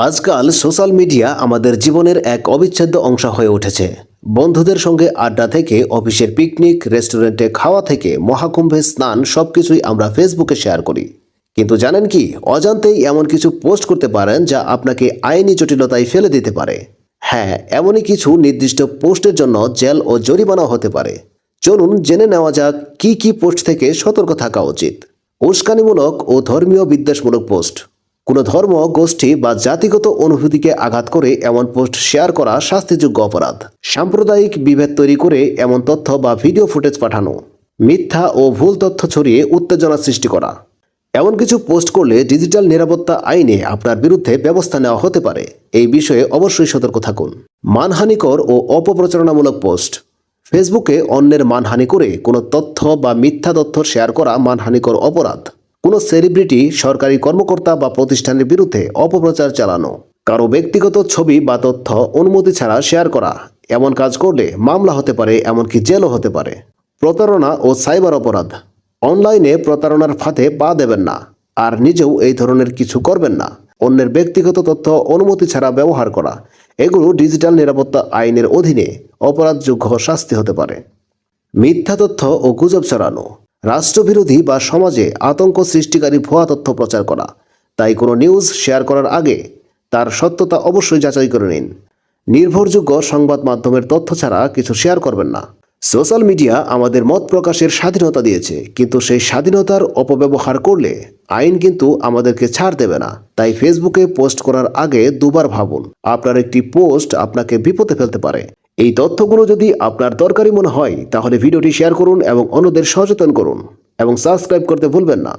আজকাল social media আমাদের জীবনের এক অবিচ্ছেদ্য অংশ হয়ে উঠেছে। বন্ধুদের সঙ্গে আড্ডা থেকে অফিসের পিকনিক, রেস্টুরেন্টে খাওয়া থেকে মহাকুম্ভে স্নান, সবকিছুই আমরা ফেসবুকে শেয়ার করি। কিন্তু জানেন কি, অজান্তেই এমন কিছু পোস্ট করতে পারেন যা আপনাকে আইনি জটিলতায় ফেলে দিতে পারে। হ্যাঁ, এমনই কিছু নির্দিষ্ট পোস্টের জন্য জেল ও জরিমানা হতে পারে। চলুন জেনে নেওয়া যাক কি কি পোস্ট থেকে সতর্ক থাকা উচিত। উস্কানিমূলক ও ধর্মীয় বিদ্বেষমূলক পোস্ট। কোনো ধর্ম, গোষ্ঠী বা জাতিগত অনুভূতিকে আঘাত করে এমন পোস্ট শেয়ার করা শাস্তিযোগ্য অপরাধ। সাম্প্রদায়িক বিভেদ তৈরি করে এমন তথ্য বা ভিডিও ফুটেজ পাঠানো। মিথ্যা ও ভুল তথ্য ছড়িয়ে উত্তেজনা সৃষ্টি করা। এমন কিছু পোস্ট করলে ডিজিটাল নিরাপত্তা আইনে আপনার বিরুদ্ধে ব্যবস্থা নেওয়া হতে পারে। এই বিষয়ে অবশ্যই সতর্ক থাকুন। মানহানিকর ও অপপ্রচারণামূলক পোস্ট। ফেসবুকে অন্যের মানহানি করে কোনো তথ্য বা মিথ্যা তথ্য শেয়ার করা মানহানিকর অপরাধ। কোনো সেলিব্রিটি, সরকারি কর্মকর্তা বা প্রতিষ্ঠানের বিরুদ্ধে অপপ্রচার চালানো। কারো ব্যক্তিগত ছবি বা তথ্য অনুমতি ছাড়া শেয়ার করা। এমন কাজ করলে মামলা হতে পারে, এমনকি জেলও হতে পারে। প্রতারণা ও সাইবার অপরাধ। অনলাইনে প্রতারণার ফাঁদে পা দেবেন না, আর নিজেও এই ধরনের কিছু করবেন না। অন্যের ব্যক্তিগত তথ্য অনুমতি ছাড়া ব্যবহার করা, এগুলো ডিজিটাল নিরাপত্তা আইনের অধীনে অপরাধযোগ্য শাস্তি হতে পারে। মিথ্যা তথ্য ও গুজব ছড়ানো। রাষ্ট্রবিরোধী বা সমাজে আতঙ্ক সৃষ্টিকারী ভুয়া তথ্য প্রচার করা। তাই কোনো নিউজ শেয়ার করার আগে তার সত্যতা অবশ্যই যাচাই করে নিন। নির্ভরযোগ্য সংবাদ মাধ্যমের তথ্য ছাড়া কিছু শেয়ার করবেন না। সোশ্যাল মিডিয়া আমাদের মত প্রকাশের স্বাধীনতা দিয়েছে, কিন্তু সেই স্বাধীনতার অপব্যবহার করলে আইন কিন্তু আমাদেরকে ছাড় দেবে না। তাই ফেসবুকে পোস্ট করার আগে দুবার ভাবুন। আপনার একটি পোস্ট আপনাকে বিপদে ফেলতে পারে। এই তথ্যগুলো যদি আপনার দরকারি মনে হয়, তাহলে ভিডিওটি শেয়ার করুন এবং অন্যদের সচেতন করুন, এবং সাবস্ক্রাইব করতে ভুলবেন না।